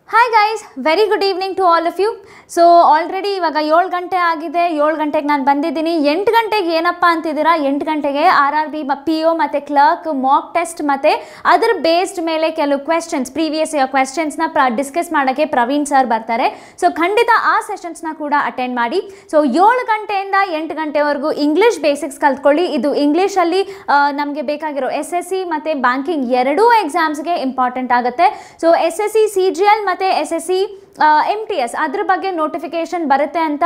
Hi guys, very good evening to all of you. So already ಇವಾಗ 7 ಗಂಟೆ ಆಗಿದೆ. 7 ಗಂಟೆಗೆ ನಾನು ಬಂದಿದ್ದೀನಿ. 8 ಗಂಟೆಗೆ ಏನಪ್ಪ ಅಂತಿದ್ದೀರಾ? 8 ಗಂಟೆಗೆ RRB PO ಮತ್ತೆ ಕ್ಲರ್ಕ್ ಮಾಕ್ ಟೆಸ್ಟ್ ಮತ್ತೆ ಅದರ ಬೇಸ್ಡ್ ಮೇಲೆ ಕೆಲವು ಕ್ವೆಶ್ಚನ್ಸ್ ಪ್ರೀವಿಯಸ್ ಇಯರ್ ಕ್ವೆಶ್ಚನ್ಸ್ ನ ಡಿಸ್ಕಸ್ ಮಾಡೋಕ್ಕೆ ಪ್ರವೀಣ್ ಸರ್ ಬರ್ತಾರೆ. ಸೊ ಖಂಡಿತ ಆ ಸೆಷನ್ಸ್ ನ ಕೂಡ ಅಟೆಂಡ್ ಮಾಡಿ. ಸೊ 7 ಗಂಟೆಯಿಂದ 8 ಗಂಟೆವರೆಗೂ ಇಂಗ್ಲಿಷ್ ಬೇಸಿಕ್ಸ್ ಕಲ್ತ್ಕೊಳ್ಳಿ. ಇದು ಇಂಗ್ಲಿಷ್ ಅಲ್ಲಿ ನಮಗೆ ಬೇಕಾಗಿರೋ SSC ಮತ್ತೆ ಬ್ಯಾಂಕಿಂಗ್ ಎರಡೂ ಎಕ್ಸಾಮ್ಸ್ಗೆ ಇಂಪಾರ್ಟೆಂಟ್ ಆಗುತ್ತೆ. ಸೊ SSC CGL ಮತ್ತೆ SSC MTS ಅದ್ರ ಬಗ್ಗೆ ನೋಟಿಫಿಕೇಶನ್ ಬರುತ್ತೆ ಅಂತ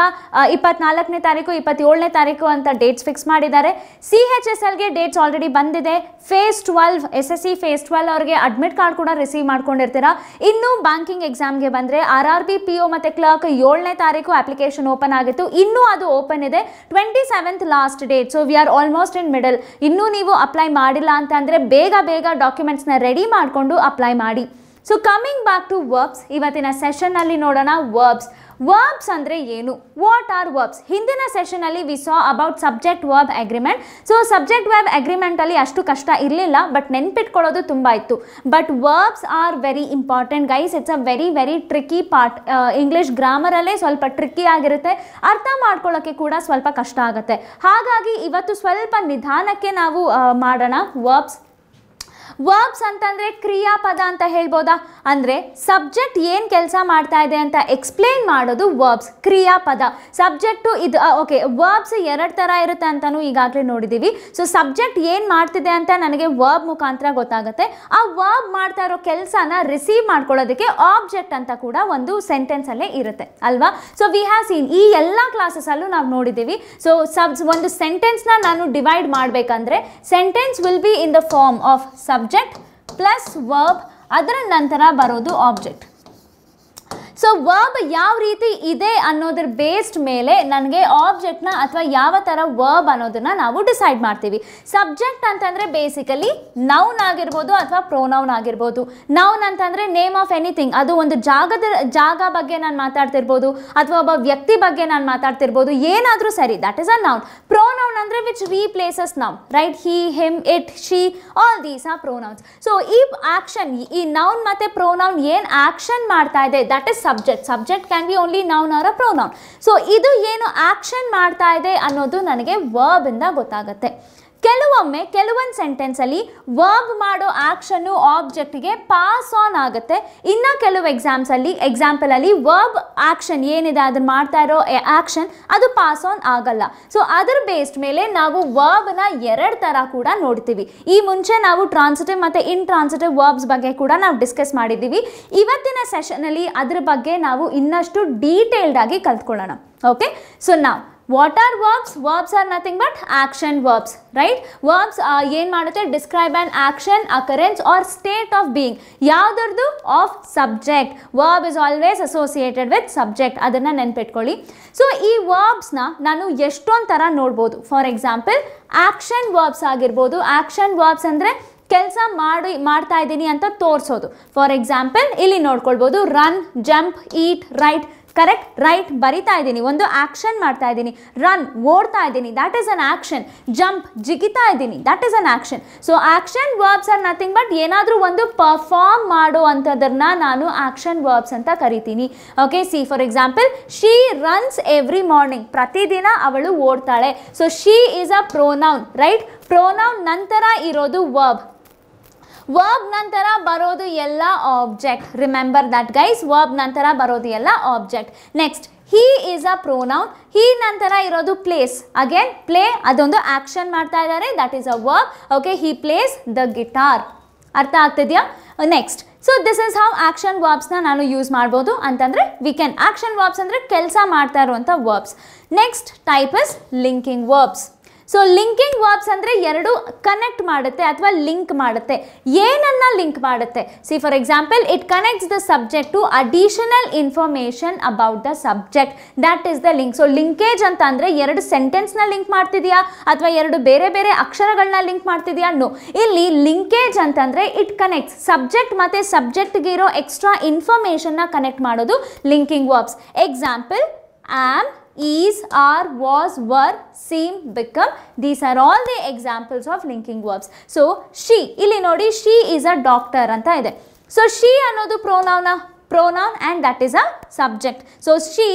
24ನೇ ತಾರೀಕು 27ನೇ ತಾರೀಕು ಅಂತ ಡೇಟ್ಸ್ ಫಿಕ್ಸ್ ಮಾಡಿದ್ದಾರೆ. CHSLಗೆ ಡೇಟ್ಸ್ ಆಲ್ರೆಡಿ ಬಂದಿದೆ. ಫೇಸ್ 12 SSC ಫೇಸ್ 12 ಅವ್ರಿಗೆ ಅಡ್ಮಿಟ್ ಕಾರ್ಡ್ ಕೂಡ ರಿಸೀವ್ ಮಾಡ್ಕೊಂಡಿರ್ತೀರಾ. ಇನ್ನು ಬ್ಯಾಂಕಿಂಗ್ ಎಕ್ಸಾಮ್ಗೆ ಬಂದರೆ RRB PO ಮತ್ತು ಕ್ಲರ್ಕ್ 7ನೇ ತಾರೀಕು ಅಪ್ಲಿಕೇಶನ್ ಓಪನ್ ಆಗಿತ್ತು. ಇನ್ನೂ ಅದು ಓಪನ್ ಇದೆ. 27th last date. So we are almost in middle. ಇನ್ನೂ ನೀವು ಅಪ್ಲೈ ಮಾಡಿಲ್ಲ ಅಂತಂದರೆ ಬೇಗ ಡಾಕ್ಯುಮೆಂಟ್ಸ್ನ ರೆಡಿ ಮಾಡಿಕೊಂಡು ಅಪ್ಲೈ ಮಾಡಿ. So coming back to verbs, ಇವತ್ತಿನ ಸೆಷನ್ನಲ್ಲಿ ನೋಡೋಣ ವರ್ಬ್ಸ್ ಅಂದರೆ ಏನು, ವಾಟ್ ಆರ್ ವರ್ಬ್ಸ್. ಹಿಂದಿನ ಸೆಷನಲ್ಲಿ we saw about subject verb agreement. So subject verb ಅಗ್ರಿಮೆಂಟಲ್ಲಿ ಅಷ್ಟು ಕಷ್ಟ ಇರಲಿಲ್ಲ, ಬಟ್ ನೆನ್ಪಿಟ್ಕೊಳ್ಳೋದು ತುಂಬ ಇತ್ತು. But verbs are very important guys. It's a very tricky part. English ಗ್ರಾಮರಲ್ಲೇ ಸ್ವಲ್ಪ ಟ್ರಿಕ್ಕಿ ಆಗಿರುತ್ತೆ, ಅರ್ಥ ಮಾಡ್ಕೊಳ್ಳೋಕ್ಕೆ ಕೂಡ ಸ್ವಲ್ಪ ಕಷ್ಟ ಆಗುತ್ತೆ. ಹಾಗಾಗಿ ಇವತ್ತು ಸ್ವಲ್ಪ ನಿಧಾನಕ್ಕೆ ನಾವು ಮಾಡೋಣ. ವರ್ಬ್ಸ್ ಅಂತಂದರೆ ಕ್ರಿಯಾಪದ ಅಂತ ಹೇಳ್ಬೋದಾ? ಅಂದರೆ ಸಬ್ಜೆಕ್ಟ್ ಏನು ಕೆಲಸ ಮಾಡ್ತಾ ಇದೆ ಅಂತ ಎಕ್ಸ್ಪ್ಲೇನ್ ಮಾಡೋದು ವರ್ಬ್ಸ್, ಕ್ರಿಯಾಪದ. ಸಬ್ಜೆಕ್ಟು ಇದು ಓಕೆ. ವರ್ಬ್ಸ್ ಎರಡು ಥರ ಇರುತ್ತೆ ಅಂತಲೂ ಈಗಾಗಲೇ ನೋಡಿದ್ದೀವಿ. ಸೊ ಸಬ್ಜೆಕ್ಟ್ ಏನು ಮಾಡ್ತಿದೆ ಅಂತ ನನಗೆ ವರ್ಬ್ ಮುಖಾಂತರ ಗೊತ್ತಾಗುತ್ತೆ. ಆ ವರ್ಬ್ ಮಾಡ್ತಾ ಇರೋ ಕೆಲಸನ ರಿಸೀವ್ ಮಾಡ್ಕೊಳ್ಳೋದಕ್ಕೆ ಆಬ್ಜೆಕ್ಟ್ ಅಂತ ಕೂಡ ಒಂದು ಸೆಂಟೆನ್ಸಲ್ಲೇ ಇರುತ್ತೆ ಅಲ್ವಾ? ಸೊ ವಿ ಹ್ಯಾವ್ ಸೀನ್ ಈ ಎಲ್ಲ ಕ್ಲಾಸಸಲ್ಲೂ ನಾವು ನೋಡಿದ್ದೀವಿ. ಸೊ ಒಂದು ಸೆಂಟೆನ್ಸ್ನ ನಾನು ಡಿವೈಡ್ ಮಾಡಬೇಕಂದ್ರೆ sentence will be in the form of subject plus verb, ಅದರ ನಂತರ ಬರೋದು ಆಬ್ಜೆಕ್ಟ್. ಸೊ ವರ್ಬ್ ಯಾವ ರೀತಿ ಇದೆ ಅನ್ನೋದ್ರ ಬೇಸ್ಡ್ ಮೇಲೆ ನನಗೆ ಆಬ್ಜೆಕ್ಟ್ನ ಅಥವಾ ಯಾವ ಥರ ವರ್ಬ್ ಅನ್ನೋದನ್ನ ನಾವು ಡಿಸೈಡ್ ಮಾಡ್ತೀವಿ. ಸಬ್ಜೆಕ್ಟ್ ಅಂತಂದರೆ ಬೇಸಿಕಲಿ ನೌನ್ ಆಗಿರ್ಬೋದು ಅಥವಾ ಪ್ರೊನೌನ್ ಆಗಿರ್ಬೋದು. ನೌನ್ ಅಂತಂದರೆ ನೇಮ್ ಆಫ್ ಎನಿಥಿಂಗ್, ಅದು ಒಂದು ಜಾಗ ಬಗ್ಗೆ ನಾನು ಮಾತಾಡ್ತಿರ್ಬೋದು ಅಥವಾ ಒಬ್ಬ ವ್ಯಕ್ತಿ ಬಗ್ಗೆ ನಾನು ಮಾತಾಡ್ತಿರ್ಬೋದು, ಏನಾದರೂ ಸರಿ, that is a noun. Pronoun ಅಂದರೆ which replaces noun, right? He, him, it, she, all these are pronouns. So ಈ ಆಕ್ಷನ್, ಈ ನೌನ್ ಮತ್ತು ಪ್ರೊನೌನ್ ಏನು ಆಕ್ಷನ್ ಮಾಡ್ತಾ ಇದೆ, that is subject can be only noun or a pronoun. So ಇದು ಏನು action ಮಾಡ್ತಾ ಇದೆ ಅನ್ನೋದು ನನಗೆ ವರ್ಬ್ ಇಂದ ಗೊತ್ತಾಗುತ್ತೆ. ಕೆಲವೊಂದು ಸೆಂಟೆನ್ಸಲ್ಲಿ ವರ್ಬ್ ಮಾಡೋ ಆಕ್ಷನ್ನು ಆಬ್ಜೆಕ್ಟ್ಗೆ ಪಾಸ್ ಆನ್ ಆಗುತ್ತೆ. ಇನ್ನು ಕೆಲವು ಎಕ್ಸಾಂಪಲಲ್ಲಿ ವರ್ಬ್ ಆಕ್ಷನ್ ಏನಿದೆ ಅದನ್ನು ಮಾಡ್ತಾ ಇರೋ ಆಕ್ಷನ್ ಅದು ಪಾಸ್ ಆನ್ ಆಗಲ್ಲ. ಸೊ ಅದರ ಬೇಸ್ಡ್ ಮೇಲೆ ನಾವು ವರ್ಬ್ನ ಎರಡು ಥರ ಕೂಡ ನೋಡ್ತೀವಿ. ಈ ಮುಂಚೆ ನಾವು ಟ್ರಾನ್ಸಿಟಿವ್ ಮತ್ತು ಇನ್ಟ್ರಾನ್ಸಿಟಿವ್ ವರ್ಬ್ಸ್ ಬಗ್ಗೆ ಕೂಡ ನಾವು ಡಿಸ್ಕಸ್ ಮಾಡಿದ್ದೀವಿ. ಇವತ್ತಿನ ಸೆಷನಲ್ಲಿ ಅದ್ರ ಬಗ್ಗೆ ನಾವು ಇನ್ನಷ್ಟು ಡೀಟೇಲ್ಡ್ ಆಗಿ ಕಲ್ತ್ಕೊಳ್ಳೋಣ. ಓಕೆ, ಸೊ ನಾವು what are verbs? Verbs are nothing but action verbs, right? Verbs ಏನು ಮಾಡುತ್ತೆ? describe an action, occurrence or state of being. ಯಾವುದರದು? of subject. Verb is always associated with subject. ಅದನ್ನು ನೆನ್ಪಿಟ್ಕೊಳ್ಳಿ. ಸೊ ಈ ವರ್ಬ್ಸ್ನ ನಾನು ಎಷ್ಟೊಂದು ಥರ ನೋಡ್ಬೋದು. ಫಾರ್ ಎಕ್ಸಾಂಪಲ್ ಆಕ್ಷನ್ ವರ್ಬ್ಸ್ ಆಗಿರ್ಬೋದು. ಆಕ್ಷನ್ ವರ್ಬ್ಸ್ ಅಂದರೆ ಕೆಲಸ ಮಾಡ್ತಾ ಇದ್ದೀನಿ ಅಂತ ತೋರಿಸೋದು. ಫಾರ್ ಎಕ್ಸಾಂಪಲ್ ಇಲ್ಲಿ ನೋಡ್ಕೊಳ್ಬೋದು, run, jump, eat, write. Correct, write ಬರಿತಾ ಇದ್ದೀನಿ, ಒಂದು ಆಕ್ಷನ್ ಮಾಡ್ತಾ ಇದ್ದೀನಿ. ರನ್, ಓಡ್ತಾ ಇದ್ದೀನಿ, that is an action. Jump, ಜಿಗಿತಾ ಇದ್ದೀನಿ, that is an action. So action verbs are nothing but ಏನಾದರೂ ಒಂದು ಪರ್ಫಾರ್ಮ್ ಮಾಡೋ ಅಂಥದ್ದನ್ನ ನಾನು ಆಕ್ಷನ್ ವರ್ಬ್ಸ್ ಅಂತ ಕರಿತೀನಿ. Okay, see for example she runs every morning. ಪ್ರತಿದಿನ ಅವಳು ಓಡ್ತಾಳೆ. So she is a pronoun, right? Pronoun ನಂತರ ಇರೋದು ವರ್ಬ್. ವರ್ಬ್ ನಂತರ ಬರೋದು ಎಲ್ಲ object. Remember that guys, verb ನಂತರ ಬರೋದು ಎಲ್ಲ object. Next he is a pronoun. He ನಂತರ ಇರೋದು ಪ್ಲೇಸ್. ಅಗೇನ್ ಪ್ಲೇ, ಅದೊಂದು ಆಕ್ಷನ್ ಮಾಡ್ತಾ ಇದ್ದಾರೆ, that is a verb. Okay, he plays the guitar. ಅರ್ಥ ಆಗ್ತಿದೆಯಾ? Next, so this is how action ವರ್ಬ್ಸ್ನ ನಾನು ಯೂಸ್ ಮಾಡ್ಬೋದು ಅಂತಂದರೆ ಆಕ್ಷನ್ ವರ್ಬ್ಸ್ ಅಂದರೆ ಕೆಲಸ ಮಾಡ್ತಾ ಇರುವಂಥ verbs. Next type is linking verbs. So linking verbs ಅಂದರೆ ಎರಡು ಕನೆಕ್ಟ್ ಮಾಡುತ್ತೆ ಅಥವಾ ಲಿಂಕ್ ಮಾಡುತ್ತೆ. ಏನನ್ನ ಲಿಂಕ್ ಮಾಡುತ್ತೆ? See for example it connects the subject to additional information about the subject, that is the link. So linkage ಅಂತ ಅಂದರೆ ಎರಡು ಸೆಂಟೆನ್ಸ್ನ ಲಿಂಕ್ ಮಾಡ್ತಿದೆಯಾ ಅಥವಾ ಎರಡು ಬೇರೆ ಅಕ್ಷರಗಳನ್ನ ಲಿಂಕ್ ಮಾಡ್ತಿದೆಯಾ? ನೋ. ಇಲ್ಲಿ ಲಿಂಕೇಜ್ ಅಂತಂದರೆ ಇಟ್ ಕನೆಕ್ಟ್ಸ್ ಸಬ್ಜೆಕ್ಟ್ ಮತ್ತು ಸಬ್ಜೆಕ್ಟ್ಗೆ ಇರೋ ಎಕ್ಸ್ಟ್ರಾ ಇನ್ಫಾರ್ಮೇಷನ್ನ ಕನೆಕ್ಟ್ ಮಾಡೋದು linking verbs. Example am, is, are, was, were, seem, become. These are all the examples of linking verbs. So she, ಇಲ್ಲಿ ನೋಡಿ, she is a doctor ಅಂತ ಇದೆ. ಸೊ ಶಿ ಅನ್ನೋದು ಪ್ರೊನೌನ? pronoun and that is a subject. So she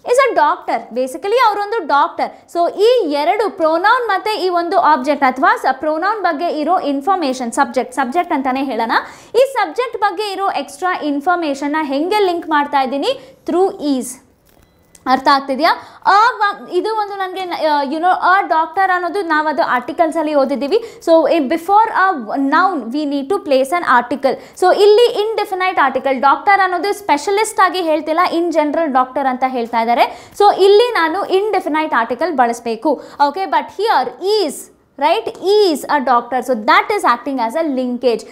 is a doctor. Basically ಅವರೊಂದು doctor. So ಈ ಎರಡು pronoun ಮತ್ತು ಈ ಒಂದು ಆಬ್ಜೆಕ್ಟ್ ಅಥವಾ ಪ್ರೊನೌನ್ ಬಗ್ಗೆ ಇರೋ ಇನ್ಫಾರ್ಮೇಷನ್ ಸಬ್ಜೆಕ್ಟ್ ಅಂತಾನೆ ಹೇಳೋಣ. ಈ ಸಬ್ಜೆಕ್ಟ್ ಬಗ್ಗೆ ಇರೋ ಎಕ್ಸ್ಟ್ರಾ ಇನ್ಫಾರ್ಮೇಷನ್ನ ಹೆಂಗೆ ಲಿಂಕ್ ಮಾಡ್ತಾ ಇದ್ದೀನಿ? Through is. ಅರ್ಥ ಆಗ್ತಿದೆಯಾ? ಇದು ಒಂದು ನನಗೆ ಯುನೋ ಅ ಡಾಕ್ಟರ್ ಅನ್ನೋದು ನಾವು ಅದು ಆರ್ಟಿಕಲ್ಸಲ್ಲಿ ಓದಿದ್ದೀವಿ. So before a noun we need to place an article. So ಇಲ್ಲಿ ಇಂಡೆಫಿನೈಟ್ ಆರ್ಟಿಕಲ್, ಡಾಕ್ಟರ್ ಅನ್ನೋದು ಸ್ಪೆಷಲಿಸ್ಟ್ ಆಗಿ ಹೇಳ್ತಿಲ್ಲ, ಇನ್ ಜನರಲ್ ಡಾಕ್ಟರ್ ಅಂತ ಹೇಳ್ತಾ ಇದ್ದಾರೆ. ಸೊ ಇಲ್ಲಿ ನಾನು ಇಂಡೆಫಿನೈಟ್ ಆರ್ಟಿಕಲ್ ಬಳಸಬೇಕು. Okay, but here is, right, is a doctor, so that is acting as a linkage.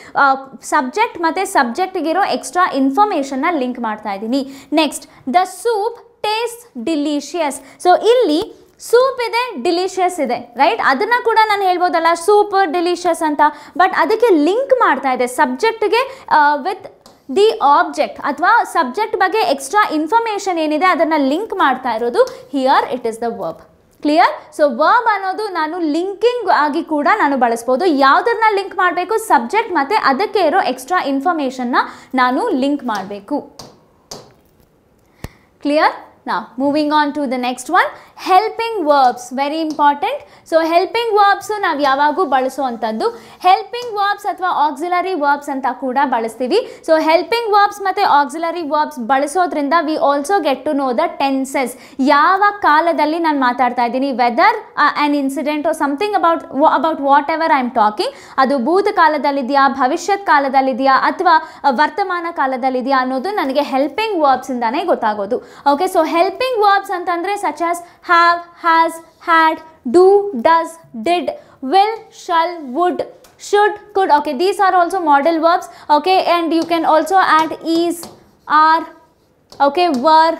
Subject ಮತ್ತೆ ಸಬ್ಜೆಕ್ಟ್ಗಿರೋ ಎಕ್ಸ್ಟ್ರಾ ಇನ್ಫಾರ್ಮೇಷನ್ನ ಲಿಂಕ್ ಮಾಡ್ತಾ ಇದ್ದೀನಿ. Next, the soup taste delicious. So ಇಲ್ಲಿ ಸೂಪ್ ಇದೆ, ಡಿಲಿಷಿಯಸ್ ಇದೆ, ರೈಟ್? ಅದನ್ನು ಕೂಡ ನಾನು ಹೇಳ್ಬೋದಲ್ಲ ಸೂಪ್ ಡಿಲಿಷಿಯಸ್ ಅಂತ, ಬಟ್ ಅದಕ್ಕೆ ಲಿಂಕ್ ಮಾಡ್ತಾ ಇದೆ ಸಬ್ಜೆಕ್ಟ್ಗೆ ವಿತ್ ದಿ ಆಬ್ಜೆಕ್ಟ್ ಅಥವಾ ಸಬ್ಜೆಕ್ಟ್ ಬಗ್ಗೆ ಎಕ್ಸ್ಟ್ರಾ ಇನ್ಫಾರ್ಮೇಷನ್ ಏನಿದೆ ಅದನ್ನು ಲಿಂಕ್ ಮಾಡ್ತಾ ಇರೋದು. Here it is the verb. Clear? So verb ಅನ್ನೋದು ನಾನು ಲಿಂಕಿಂಗ್ ಆಗಿ ಕೂಡ ನಾನು ಬಳಸ್ಬೋದು. ಯಾವುದನ್ನ ಲಿಂಕ್ ಮಾಡಬೇಕು? ಸಬ್ಜೆಕ್ಟ್ ಮತ್ತು ಅದಕ್ಕೆ ಇರೋ ಎಕ್ಸ್ಟ್ರಾ ಇನ್ಫಾರ್ಮೇಷನ್ನ ನಾನು ಲಿಂಕ್ ಮಾಡಬೇಕು. Clear? Now moving on to the next one, helping verbs, very important. So helping verbs ನಾವು ಯಾವಾಗೂ ಬಳಸುವಂಥದ್ದು helping verbs ಅಥವಾ auxiliary verbs ಅಂತ ಕೂಡ ಬಳಸ್ತೀವಿ. ಸೊ helping verbs ಮತ್ತು auxiliary verbs ಬಳಸೋದ್ರಿಂದ we also get to know the tenses. ಯಾವ ಕಾಲದಲ್ಲಿ ನಾನು ಮಾತಾಡ್ತಾ ಇದ್ದೀನಿ, whether an incident or something about whatever I am talking, ಅದು ಭೂತಕಾಲದಲ್ಲಿದೆಯಾ, ಭವಿಷ್ಯತ್ ಕಾಲದಲ್ಲಿದೆಯಾ ಅಥವಾ ವರ್ತಮಾನ ಕಾಲದಲ್ಲಿದೆಯಾ ಅನ್ನೋದು ನನಗೆ helping verbs ಇಂದಾನೇ ಗೊತ್ತಾಗೋದು. ಓಕೆ, ಸೊ helping verbs ಅಂತಂದರೆ such as have, has, had, do, does, did, will, shall, would, should, could. Okay, these are also modal verbs. Okay, and you can also add is, are, okay, were,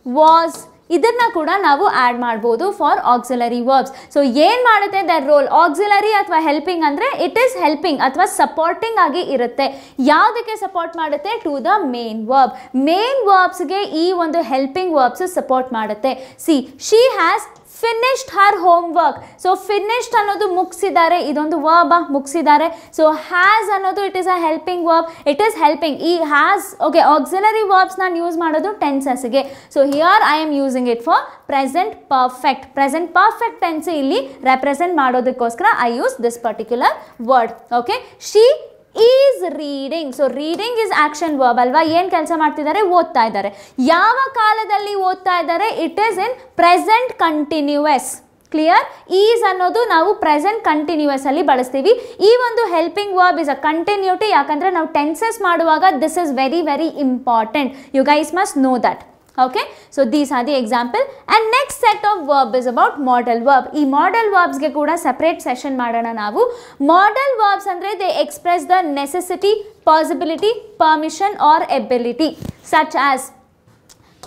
was. ಇದನ್ನ ಕೂಡ ನಾವು add ಮಾಡ್ಬೋದು for auxiliary verbs. So ಏನು ಮಾಡುತ್ತೆ their role? Auxiliary ಅಥವಾ helping ಅಂದರೆ it is helping ಅಥವಾ supporting ಆಗಿ ಇರುತ್ತೆ. ಯಾವುದಕ್ಕೆ ಸಪೋರ್ಟ್ ಮಾಡುತ್ತೆ? To the main verb. Main ವರ್ಬ್ಸ್ಗೆ ಈ ಒಂದು ಹೆಲ್ಪಿಂಗ್ ವರ್ಬ್ಸ್ ಸಪೋರ್ಟ್ ಮಾಡುತ್ತೆ. See, she has finished her homework. So finished ಅನ್ನೋದು ಮುಗಿಸಿದ್ದಾರೆ, ಇದೊಂದು ವರ್ಬ್, ಮುಗಿಸಿದ್ದಾರೆ. ಸೊ ಹ್ಯಾಸ್ ಅನ್ನೋದು it is a helping verb, it is helping. ಈ ಹ್ಯಾಸ್, ಓಕೆ, ಆಕ್ಸಿಲರಿ ವರ್ಬ್ಸ್ ನಾನು ಯೂಸ್ ಮಾಡೋದು ಟೆನ್ಸಸ್ಗೆ. So here I am using it for present perfect. Present perfect tense ಇಲ್ಲಿ ರೆಪ್ರೆಸೆಂಟ್ ಮಾಡೋದಕ್ಕೋಸ್ಕರ I use this particular word. Okay, she is reading. So reading is action verb ಅಲ್ವಾ? ಏನು ಕೆಲಸ ಮಾಡ್ತಿದ್ದಾರೆ? ಓದ್ತಾ ಇದ್ದಾರೆ. ಯಾವ ಕಾಲದಲ್ಲಿ ಓದ್ತಾ ಇದ್ದಾರೆ? It is in present continuous. Clear? Is ಅನ್ನೋದು ನಾವು ಪ್ರೆಸೆಂಟ್ ಕಂಟಿನ್ಯೂಯಸ್ ಅಲ್ಲಿ ಬಳಸ್ತೀವಿ. ಈ ಒಂದು helping verb is a continuity. ಯಾಕಂದರೆ ನಾವು ಟೆನ್ಸಸ್ ಮಾಡುವಾಗ this is very very important. You guys must know that. Okay, so these are the example, and next set of verb is about modal verb. ಈ modal verbs ಗೆ ಕೂಡ separate session ಮಾಡೋಣ ನಾವು. Modal verbs ಅಂದ್ರೆ they express the necessity, possibility, permission or ability, such as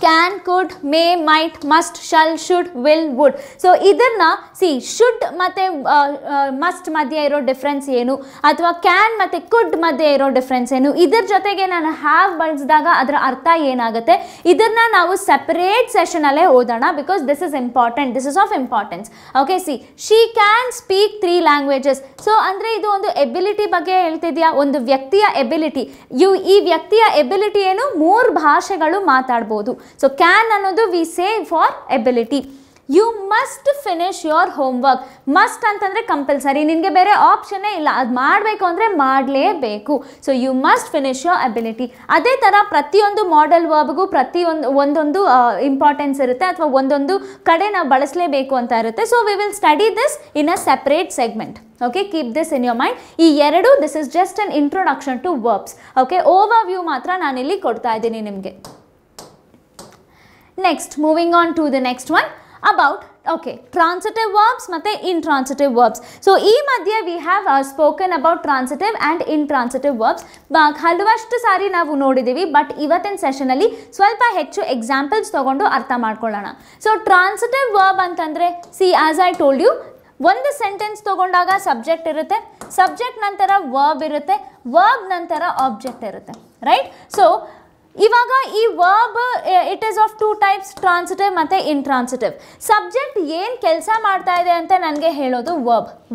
can, could, may, might, must, shall, should, will, would. So ಇದನ್ನ C, should ಮತ್ತು must ಮಧ್ಯೆ ಇರೋ ಡಿಫ್ರೆನ್ಸ್ ಏನು, ಅಥವಾ ಕ್ಯಾನ್ ಮತ್ತು ಕುಡ್ ಮಧ್ಯೆ ಇರೋ ಡಿಫ್ರೆನ್ಸ್ ಏನು, ಇದ್ರ ಜೊತೆಗೆ ನಾನು ಹ್ಯಾವ್ ಬಳಸಿದಾಗ ಅದರ ಅರ್ಥ ಏನಾಗುತ್ತೆ, ಇದನ್ನ ನಾವು ಸೆಪರೇಟ್ ಸೆಷನಲ್ಲೇ ಓದೋಣ. Because this is important, this is of importance. Okay, C, she can speak 3 languages. So ಅಂದರೆ ಇದು ಒಂದು ಎಬಿಲಿಟಿ ಬಗ್ಗೆ ಹೇಳ್ತಿದ್ಯಾ, ಒಂದು ವ್ಯಕ್ತಿಯ ಎಬಿಲಿಟಿ. ಈ ವ್ಯಕ್ತಿಯ ಎಬಿಲಿಟಿ ಏನು? 3 ಭಾಷೆಗಳು ಮಾತಾಡ್ಬೋದು. ಸೊ ಕ್ಯಾನ್ ಅನ್ನೋದು we say for ability. You must finish your homework. Must ಅಂತಂದರೆ ಕಂಪಲ್ಸರಿ, ನಿನಗೆ ಬೇರೆ ಆಪ್ಷನ್ನೇ ಇಲ್ಲ, ಅದು ಮಾಡಬೇಕು ಅಂದರೆ ಮಾಡಲೇಬೇಕು. So you must finish your ability. ಅದೇ ಥರ ಪ್ರತಿಯೊಂದು ಮಾಡೆಲ್ ವರ್ಬ್ಗೂ ಒಂದೊಂದು ಇಂಪಾರ್ಟೆನ್ಸ್ ಇರುತ್ತೆ, ಅಥವಾ ಒಂದೊಂದು ಕಡೆ ನಾವು ಬಳಸಲೇಬೇಕು ಅಂತ ಇರುತ್ತೆ. So we will study this in a separate segment. Okay, keep this in your mind. ಈ ಎರಡು, this is just an introduction to verbs. Okay, overview ಮಾತ್ರ ನಾನಿಲ್ಲಿ ಕೊಡ್ತಾ ಇದ್ದೀನಿ ನಿಮಗೆ. Next, moving on to the next one about, okay, transitive verbs ಮತ್ತು intransitive verbs. So ಈ ಮಧ್ಯೆ we have spoken about transitive and intransitive verbs. ಹಲವಷ್ಟು ಸಾರಿ ನಾವು ನೋಡಿದ್ದೀವಿ, ಬಟ್ ಇವತ್ತಿನ ಸೆಷನಲ್ಲಿ ಸ್ವಲ್ಪ ಹೆಚ್ಚು ಎಕ್ಸಾಂಪಲ್ಸ್ ತೊಗೊಂಡು ಅರ್ಥ ಮಾಡ್ಕೊಳ್ಳೋಣ. ಸೊ ಟ್ರಾನ್ಸಿಟಿವ್ ವರ್ಬ್ ಅಂತಂದರೆ, see, as I told you, ಒಂದು ಸೆಂಟೆನ್ಸ್ ತೊಗೊಂಡಾಗ ಸಬ್ಜೆಕ್ಟ್ ಇರುತ್ತೆ, ಸಬ್ಜೆಕ್ಟ್ ನಂತರ ವರ್ಬ್ ಇರುತ್ತೆ, ವರ್ಬ್ ನಂತರ ಆಬ್ಜೆಕ್ಟ್ ಇರುತ್ತೆ, ರೈಟ್? ಸೊ ಇವಾಗ ಈ verb it is of two types, transitive ಮತ್ತು ಇಂಟ್ರಾನ್ಸಿಟಿವ್. ಸಬ್ಜೆಕ್ಟ್ ಏನು ಕೆಲಸ ಮಾಡ್ತಾ ಇದೆ ಅಂತ ನನಗೆ ಹೇಳೋದು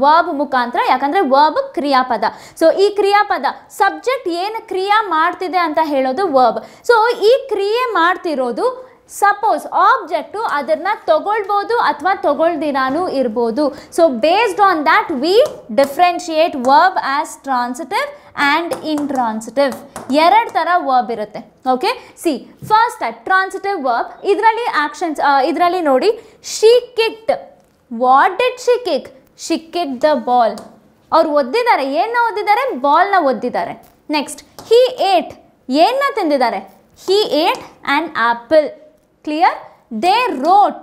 ವರ್ಬ್ ಮುಖಾಂತರ, ಯಾಕಂದರೆ ವರ್ಬ್ ಕ್ರಿಯಾಪದ. ಸೊ ಈ ಕ್ರಿಯಾಪದ ಸಬ್ಜೆಕ್ಟ್ ಏನು ಕ್ರಿಯೆ ಮಾಡ್ತಿದೆ ಅಂತ ಹೇಳೋದು ವರ್ಬ್. ಸೊ ಈ ಕ್ರಿಯೆ ಮಾಡ್ತಿರೋದು ಸಪೋಸ್ ಆಬ್ಜೆಕ್ಟು ಅದನ್ನು ತಗೊಳ್ಬೋದು ಅಥವಾ ತಗೊಳ್ದಿರಾನೂ ಇರ್ಬೋದು. So based on that we differentiate verb as transitive and intransitive. ಎರಡು ಥರ ವರ್ಬ್ ಇರುತ್ತೆ. Okay, C first type transitive verb. ಇದರಲ್ಲಿ ಆ್ಯಕ್ಷನ್ಸ್ ಇದರಲ್ಲಿ ನೋಡಿ, she kicked. What did she kick? She kick the ball. ಅವ್ರು ಒದ್ದಿದ್ದಾರೆ, ಏನನ್ನ ಒದ್ದಿದ್ದಾರೆ? ಬಾಲ್ನ ಒದ್ದಿದ್ದಾರೆ. ನೆಕ್ಸ್ಟ್, ಹಿ ಏಟ್. ಏನನ್ನ ತಿಂದಿದ್ದಾರೆ? He ate an apple. Clear? They wrote.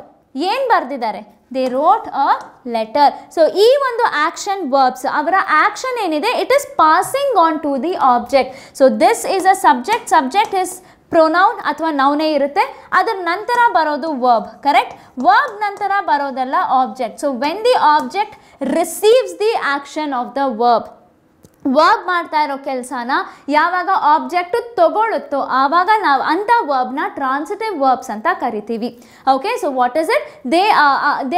ಏನು ಬರೆದಿದ್ದಾರೆ? They wrote a letter. So ಈ ಒಂದು ಆ್ಯಕ್ಷನ್ ವರ್ಬ್ಸ್, ಅವರ ಆ್ಯಕ್ಷನ್ ಏನಿದೆ it is passing on to the object. So this is a subject. Subject is pronoun ಅಥವಾ ನೌನೇ ಇರುತ್ತೆ. ಅದರ ನಂತರ ಬರೋದು ವರ್ಬ್. ಕರೆಕ್ಟ್? ವರ್ಬ್ ನಂತರ ಬರೋದೆಲ್ಲ object. So when the object receives the action of the verb, verb ಮಾಡ್ತಾ ಇರೋ ಕೆಲಸನ ಯಾವಾಗ ಆಬ್ಜೆಕ್ಟು ತಗೊಳ್ಳುತ್ತೋ ಆವಾಗ ನಾವು ಅಂಥ ವರ್ಬ್ನ ಟ್ರಾನ್ಸಿಟಿವ್ ವರ್ಬ್ಸ್ ಅಂತ ಕರಿತೀವಿ. Okay, so what is it? They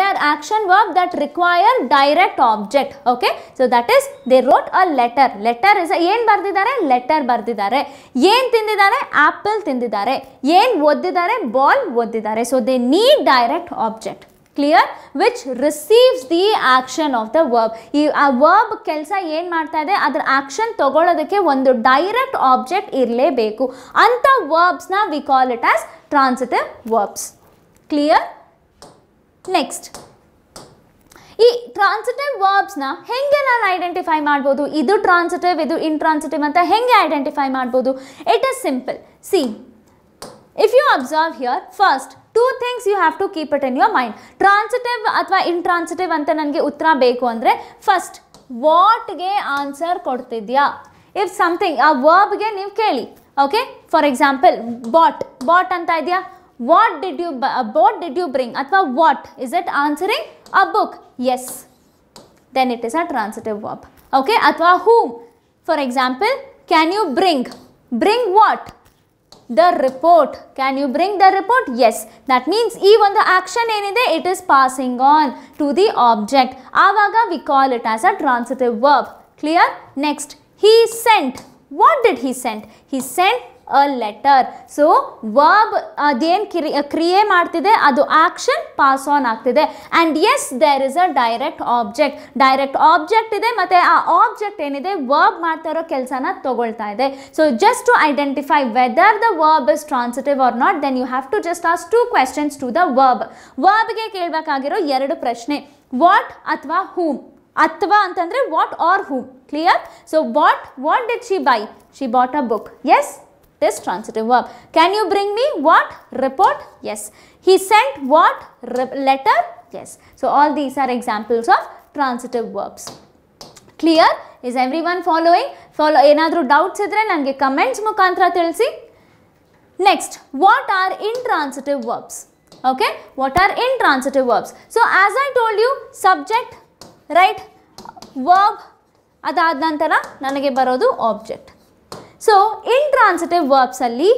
are action verb that require direct object. Okay, so that is they wrote a letter. Letter is ಏನು ಬರೆದಿದ್ದಾರೆ? ಲೆಟರ್ ಬರೆದಿದ್ದಾರೆ. ಏನು ತಿಂದಿದ್ದಾರೆ? ಆ್ಯಪಲ್ ತಿಂದಿದ್ದಾರೆ. ಏನು ಓದಿದ್ದಾರೆ? ಬಾಲ್ ಓದಿದ್ದಾರೆ. So they need direct object. Clear? Which receives the action of the verb. ಈ ಆ ವರ್ಬ್ ಕೆಲಸ ಏನು ಮಾಡ್ತಾ ಇದೆ, ಅದರ ಆ್ಯಕ್ಷನ್ ತಗೊಳ್ಳೋದಕ್ಕೆ ಒಂದು ಡೈರೆಕ್ಟ್ ಆಬ್ಜೆಕ್ಟ್ ಇರಲೇಬೇಕು. ಅಂಥ ವರ್ಬ್ಸ್ನ we call it as transitive verbs. Clear? Next, ಈ ಟ್ರಾನ್ಸಿಟಿವ್ ವರ್ಬ್ಸ್ನ ಹೆಂಗೆ ನಾನು ಐಡೆಂಟಿಫೈ ಮಾಡ್ಬೋದು? ಇದು ಟ್ರಾನ್ಸಿಟಿವ್, ಇದು ಇಂಟ್ರಾನ್ಸಿಟಿವ್ ಅಂತ ಹೆಂಗೆ ಐಡೆಂಟಿಫೈ ಮಾಡ್ಬೋದು? It is simple. C, if you observe here, first two things you have to keep it in your mind. Transitive ಅಥವಾ intransitive ಅಂತ ನನಗೆ ಉತ್ತರ ಬೇಕು ಅಂದರೆ ಫಸ್ಟ್ ವಾಟ್ಗೆ ಆನ್ಸರ್ ಕೊಡ್ತಿದ್ಯಾ? ಇಫ್ ಸಮಥಿಂಗ್ ಆ ವರ್ಬ್ಗೆ ನೀವು ಕೇಳಿ. ಓಕೆ, ಫಾರ್ ಎಕ್ಸಾಂಪಲ್ ಬಾಟ್ ಅಂತ ಇದೆಯಾ? ವಾಟ್ ಡಿಡ್ ಯು ಬ್ರಿಂಗ್ ಅಥವಾ what is it answering a book? Yes, then it is a transitive verb. Okay, ಅಥವಾ whom, for example can you bring what? The report. Can you bring the report? Yes. That means ಈ ಒಂದು action ಏನಿದೆ it is passing on to the object. ಆವಾಗ we call it as a transitive verb. Clear? Next, he sent. What did he send? He sent a letter. So verb ಅದೇನು ಕ್ರಿಯೆ ಮಾಡ್ತಿದೆ ಅದು action pass on ಆಗ್ತಿದೆ. And as there is a direct object ಇದೆ ಮತ್ತು ಆ object ಏನಿದೆ verb ಮಾಡ್ತಾ ಇರೋ ಕೆಲಸನ ತಗೊಳ್ತಾ ಇದೆ. So just to identify whether the verb is transitive or not, then you have to just ask two questions to the ವರ್ಬ್ಗೆ ಕೇಳಬೇಕಾಗಿರೋ ಎರಡು ಪ್ರಶ್ನೆ, ವಾಟ್ ಅಥವಾ ಹೂಮ್. ಅಥವಾ ಅಂತಂದರೆ what or whom. Clear? So what did she buy? She bought a book. Yes, this transitive verb. Can you bring me what? Report? Yes. He sent what? Letter? Yes. So all these are examples of transitive verbs. Clear? Is everyone following? Enadru doubts idre nange comments mukantra tilsi. Next, what are intransitive verbs? Okay, what are intransitive verbs? So as I told you, subject, right? Verb, adad nantara nanage barodu object. So intransitive verbs alli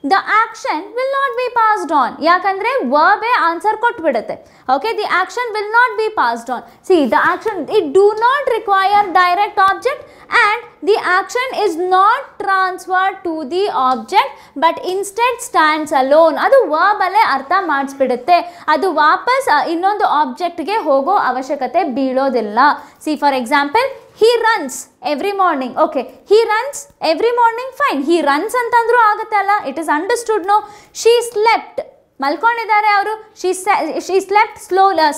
the action will not be passed on. ಯಾಕಂದರೆ ವರ್ಬೇ answer ಕೊಟ್ಬಿಡುತ್ತೆ. Okay, the action will not be passed on. See, the action it do not require direct object and the action is not transferred to the object but instead stands alone. ಅದು ವರ್ಬಲ್ಲೇ ಅರ್ಥ ಮಾಡಿಸ್ಬಿಡುತ್ತೆ. ಅದು ವಾಪಸ್ ಇನ್ನೊಂದು ಆಬ್ಜೆಕ್ಟ್ಗೆ ಹೋಗೋ ಅವಶ್ಯಕತೆ ಬೀಳೋದಿಲ್ಲ. See, for example, he runs every morning. Okay, he runs every morning, fine. He runs ಅಂತಂದ್ರೂ ಆಗುತ್ತೆ ಅಲ್ಲ, it is understood. No, she slept, ಮಲ್ಕೊಂಡಿದ್ದಾರೆ ಅವರು. she slept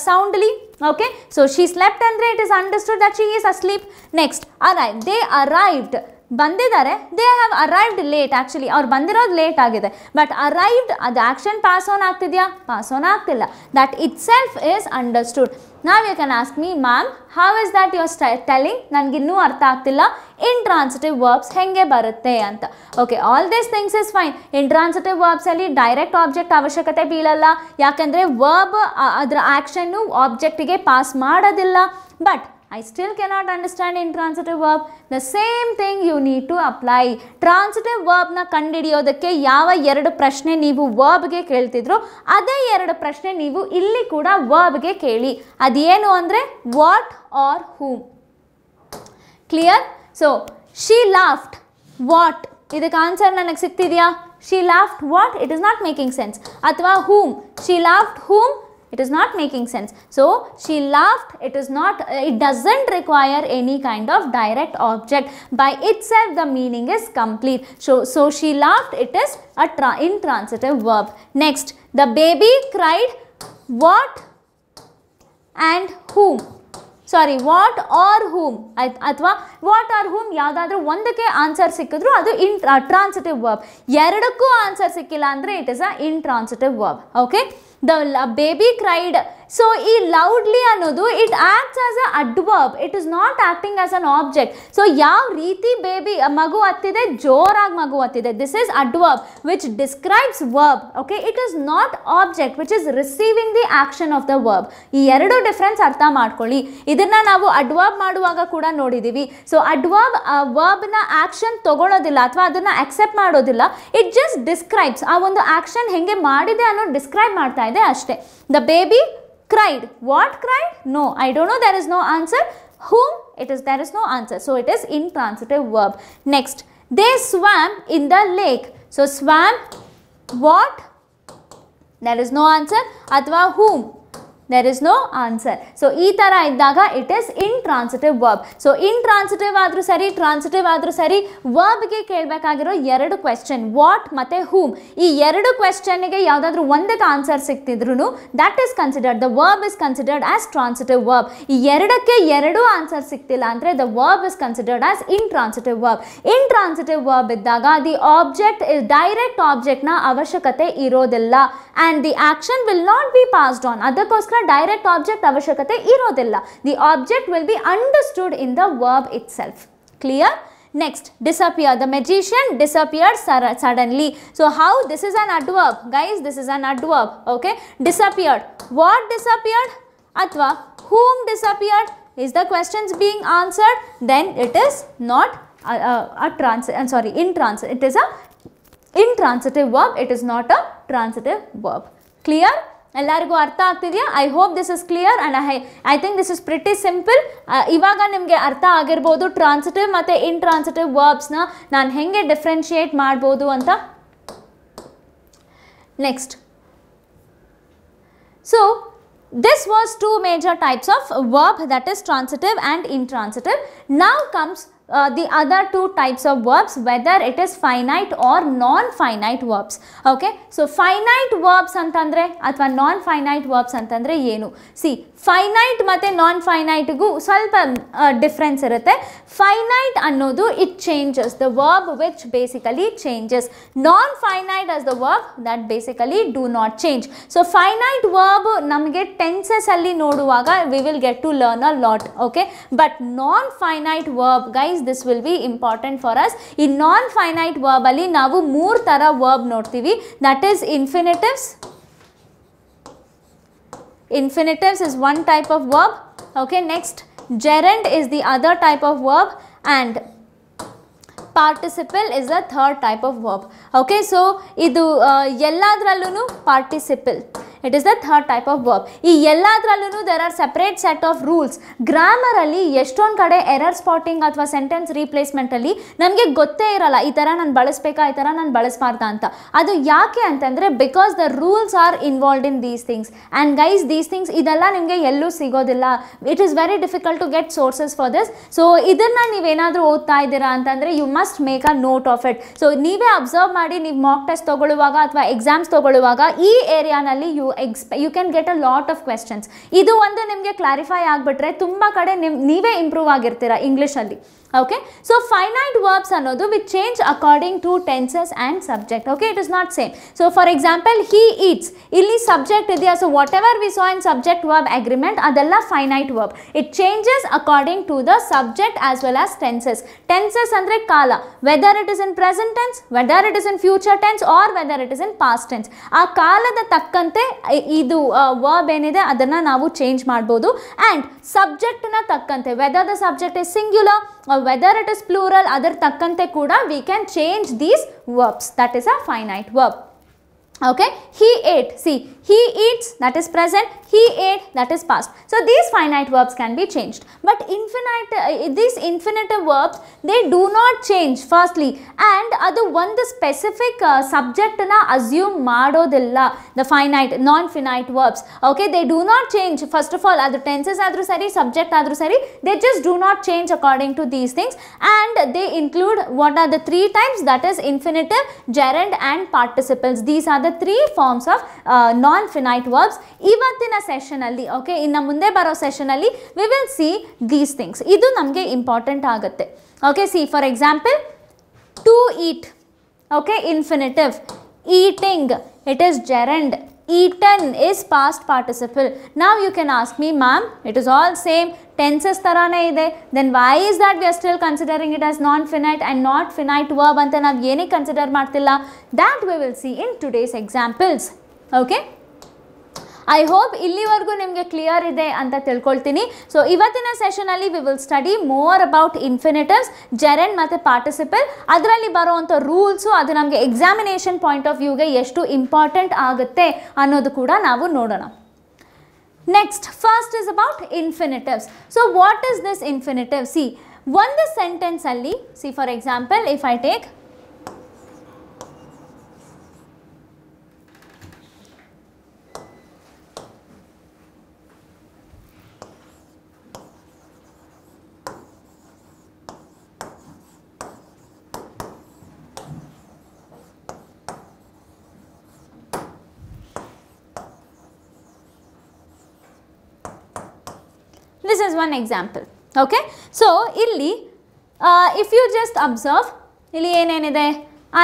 soundly. Okay, so she slept ಅಂದರೆ it is understood that she is asleep. Next, arrive. They arrived, ಬಂದಿದ್ದಾರೆ. They have arrived late. Actually ಅವ್ರು ಬಂದಿರೋದು late ಆಗಿದೆ, but arrived ಅದು action pass on ಆಗ್ತಿದೆಯಾ? Pass on ಆಗ್ತಿಲ್ಲ. That itself is understood. Now you can ask me, ma'am how is that you are telling? ನನಗಿನ್ನೂ ಅರ್ಥ ಆಗ್ತಿಲ್ಲ ಇಂಟ್ರಾನ್ಸಿಟಿವ್ ವರ್ಬ್ಸ್ ಹೆಂಗೆ ಬರುತ್ತೆ ಅಂತ. Okay, all this things is fine. Intransitive ವರ್ಬ್ಸಲ್ಲಿ direct object ಅವಶ್ಯಕತೆ ಬೀಳಲ್ಲ, ಯಾಕಂದರೆ ವರ್ಬ್ ಅದರ ಆ್ಯಕ್ಷನ್ನು ಆಬ್ಜೆಕ್ಟಿಗೆ ಪಾಸ್ ಮಾಡೋದಿಲ್ಲ. But I still cannot understand intransitive verb. The same thing you need to apply. Transitive verb na ಕಂಡುಹಿಡಿಯೋದಕ್ಕೆ ಯಾವ ಎರಡು ಪ್ರಶ್ನೆ ನೀವು verb ಗೆ ಕೇಳ್ತಿದ್ರೋ ಅದೇ ಎರಡು ಪ್ರಶ್ನೆ ನೀವು ಇಲ್ಲಿ ಕೂಡ verb ಗೆ ಕೇಳಿ. ಅದೇನು ಅಂದ್ರೆ what or whom. Clear? So she laughed. What? ಇದಕ್ಕೆ ಆನ್ಸರ್ ನನಗೆ ಸಿಗ್ತಿದೆಯಾ? She laughed what? It is not making sense. ಅಥವಾ whom? She laughed whom? It is not making sense. So she laughed, it doesn't require any kind of direct object. By itself the meaning is complete. So she laughed, it is a intransitive verb. Next, the baby cried what and whom. Sorry, what or whom. ಅಥವಾ what or whom ಯಾವುದಾದ್ರೂ ಒಂದಕ್ಕೆ answer ಸಿಕ್ಕಿದ್ರು ಅದು transitive verb. ಎರಡಕ್ಕೂ answer ಸಿಕ್ಕಿಲ್ಲ ಅಂದರೆ it is a intransitive verb. Okay, the baby cried. So ಈ loudly ಅನ್ನೋದು it acts as a adverb. It is not acting as an object. So ಯಾವ ರೀತಿ ಬೇಬಿ ಮಗು ಹತ್ತಿದೆ, ಜೋರಾಗಿ ಮಗು ಹತ್ತಿದೆ. This is adverb which describes verb. Okay, it is not object which is receiving the action of the verb. ಈ ಎರಡು difference ಅರ್ಥ ಮಾಡ್ಕೊಳ್ಳಿ. ಇದನ್ನ ನಾವು adverb ಮಾಡುವಾಗ ಕೂಡ ನೋಡಿದೀವಿ. ಸೊ adverb verb ನ ಆಕ್ಷನ್ ತಗೊಳ್ಳೋದಿಲ್ಲ ಅಥವಾ ಅದನ್ನ ಅಕ್ಸೆಪ್ಟ್ ಮಾಡೋದಿಲ್ಲ. It just describes ಆ ಒಂದು ಆಕ್ಷನ್ ಹೆಂಗೆ ಮಾಡಿದೆ ಅನ್ನೋ ಡಿಸ್ಕ್ರೈಬ್ ಮಾಡ್ತಾ ಇದೆ ಅಷ್ಟೇ. The baby cried. What cried? No, I don't know, there is no answer. Whom? There is no answer. So it is intransitive verb. Next, they swam in the lake. So swam what? There is no answer. Athwa whom? There is no answer. So ee tara iddaga it is intransitive verb. So intransitive ಆದ್ರೂ ಸರಿ, transitive ಆದ್ರೂ ಸರಿ, verb ಗೆ ಕೇಳಬೇಕಾಗಿರೋ ಎರಡು question what ಮತ್ತೆ whom. ಈ ಎರಡು question ಗೆ ಯಾವುದಾದ್ರೂ ಒಂದಕ್ಕೆ answer ಸಿಕ್ತಿದ್ರೂ that is considered, the verb is considered as transitive verb. ಈ ಎರಡಕ್ಕೆ ಎರಡು ಆನ್ಸರ್ ಸಿಕ್ತಿಲ್ಲ ಅಂದ್ರೆ the verb is considered as intransitive verb. intransitive verb ಇದ್ದಾಗ the object is direct object ನ ಅವಶ್ಯಕತೆ ಇರೋದಿಲ್ಲ and the action will not be passed on. ಅದಕ್ಕೋಸ್ಕರ direct object ಅವಶ್ಯಕತೆ ಇರೋದಿಲ್ಲ. The object will be understood in the verb it self. Clear? Next, disappear. The magician disappeared suddenly. So how? This is an adverb. Guys, this is an adverb. Okay? Disappeared. What disappeared? Athwa whom disappeared? Is the questions being answered? Then it is not intransitive. It is a intransitive verb. It is not a transitive verb. Clear? ಎಲ್ಲರಿಗೂ ಅರ್ಥ ಆಗ್ತಿದೆಯಾ? I hope this is clear and I think this is pretty simple. ಇವಾಗ ನಿಮಗೆ ಅರ್ಥ ಆಗಿರ್ಬೋದು transitive ಮತ್ತು intransitive ವರ್ಬ್ಸ್ನ ನಾನು ಹೆಂಗೆ ಡಿಫ್ರೆನ್ಷಿಯೇಟ್ ಮಾಡ್ಬೋದು ಅಂತ. Next, so this was two major types of verb, that is transitive and intransitive. Now comes the other two types of verbs, whether it is finite or non-finite verbs. Okay, so finite verbs ಅಂತಂದ್ರೆ ಅಥವಾ non-finite verbs ಅಂತಂದ್ರೆ ಏನು? See, finite ಮತ್ತೆ non-finite ಗೂ ಸ್ವಲ್ಪ difference ಇರುತ್ತೆ. finite ಅನ್ನೋದು it changes, the verb which basically changes. non-finite as the verb that basically do not change. So finite verb ನಮಗೆ tenses ಅಲ್ಲಿ ನೋಡುವಾಗ we will get to learn a lot. Okay, but non-finite verb, guys, this will be important for us. In non-finite verb ಅಲ್ಲಿ ನಾವು ಮೂರು ತರ verb ನೋಡ್ತೀವಿ. That is infinitives. Infinitives is one type of verb. Okay, next, gerund is the other type of verb and participle is the third type of verb. Okay, so ಇದು ಎಲ್ಲಾದ್ರಲ್ಲೂ participle, it is the third type of verb. ಈ ಎಲ್ಲಾದ್ರಲ್ಲೂ there are separate set of rules. grammar ಅಲ್ಲಿ ಎಷ್ಟೊಂದು ಕಡೆ error spotting ಅಥವಾ sentence replacement ಅಲ್ಲಿ ನಮಗೆ ಗೊತ್ತೇ ಇರಲ್ಲ ಈ ಥರ ನಾನು ಬಳಸಬೇಕಾ ಈ ಥರ ನಾನು ಬಳಸಬಾರ್ದಾ ಅಂತ. ಅದು ಯಾಕೆ ಅಂತಂದರೆ because the rules are involved in these things and guys these things ಇದೆಲ್ಲ ನಿಮಗೆ ಎಲ್ಲೂ ಸಿಗೋದಿಲ್ಲ. it is very difficult to get sources for this. so ಇದನ್ನು ನೀವೇನಾದರೂ ಓದ್ತಾ ಇದ್ದೀರಾ ಅಂತಂದರೆ you must make a note of it. so ನೀವೇ ಅಬ್ಸರ್ವ್ ಮಾಡಿ ನೀವು ಮಾಕ್ ಟೆಸ್ಟ್ ತೊಗೊಳ್ಳುವಾಗ ಅಥವಾ ಎಕ್ಸಾಮ್ಸ್ ತೊಗೊಳ್ಳುವಾಗ ಈ ಏರಿಯಾನಲ್ಲಿ you can get a lot of questions. ಇದು ಒಂದು ನಿಮಗೆ ಕ್ಲಾರಿಫೈ ಆಗಿಬಿಟ್ರೆ ತುಂಬ ಕಡೆ ನೀವೇ ಇಂಪ್ರೂವ್ ಆಗಿರ್ತೀರಾ ಇಂಗ್ಲೀಷಲ್ಲಿ. Okay, so finite verbs ಅನ್ನೋದು which change according to tenses and subject. Okay, it is not same. So for example, he eats, ಇಲ್ಲಿ subject ಇದೆಯಾ, so whatever we saw in subject verb agreement ಅದೆಲ್ಲ finite verb. It changes according to the subject as well as tenses. Tenses ಅಂದ್ರೆ ಕಾಲ, whether it is in present tense, whether it is in future tense or whether it is in past tense. ಆ ಕಾಲದ ತಕ್ಕಂತೆ ಇದು verb ಏನಿದೆ ಅದನ್ನ ನಾವು change ಮಾಡಬಹುದು. And subject ನ ತಕ್ಕಂತೆ, whether the subject is singular or whether it is plural, ಅದರ ತಕ್ಕಂತೆ ಕೂಡ we can change these verbs. That is a finite verb. Okay, he ate, see, he eats, that is present, he ate, that is past. So these finite verbs can be changed, but these infinitive verbs, they do not change firstly, and adu one specific subject na assume madodilla, the finite non-finite verbs. Okay, they do not change. First of all, adu tenses adru sari, subject adru sari, they just do not change according to these things, and they include what are the three types, that is infinitive, gerund and participles. These are the three forms of non-finite verbs. ಇವತ್ತಿನ session ಅಲ್ಲಿ, okay, ಇನ್ನು ಮುಂದೆ ಬರೋ session ಅಲ್ಲಿ we will see these things. ಇದು ನಮಗೆ important ಆಗುತ್ತೆ. Okay, see for example to eat, okay, infinitive, eating, it is gerund, eaten is past participle. Now you can ask me, ma'am, it is all same, tenses tarane ide, then why is that we are still considering it as non-finite and not finite verb anta nav yene consider ಮಾಡ್ತಿಲ್ಲ? That we will see in today's examples. Okay, I hope ಇಲ್ಲಿವರೆಗೂ ನಿಮಗೆ clear ಇದೆ ಅಂತ ತಿಳ್ಕೊಳ್ತೀನಿ. So ಇವತ್ತಿನ ಸೆಷನಲ್ಲಿ we will study more about infinitives, gerund ಮತ್ತು participle. ಅದರಲ್ಲಿ ಬರುವಂಥ ರೂಲ್ಸು ಅದು ನಮಗೆ ಎಕ್ಸಾಮಿನೇಷನ್ ಪಾಯಿಂಟ್ ಆಫ್ ವ್ಯೂಗೆ ಎಷ್ಟು ಇಂಪಾರ್ಟೆಂಟ್ ಆಗುತ್ತೆ ಅನ್ನೋದು ಕೂಡ ನಾವು ನೋಡೋಣ. Next, first is about infinitives. So what is this infinitive? See, ಒಂದು ಸೆಂಟೆನ್ಸಲ್ಲಿ, see for example if I take this is one example. Okay, so illi if you just observe, illi ಏನೇನಿದೆ,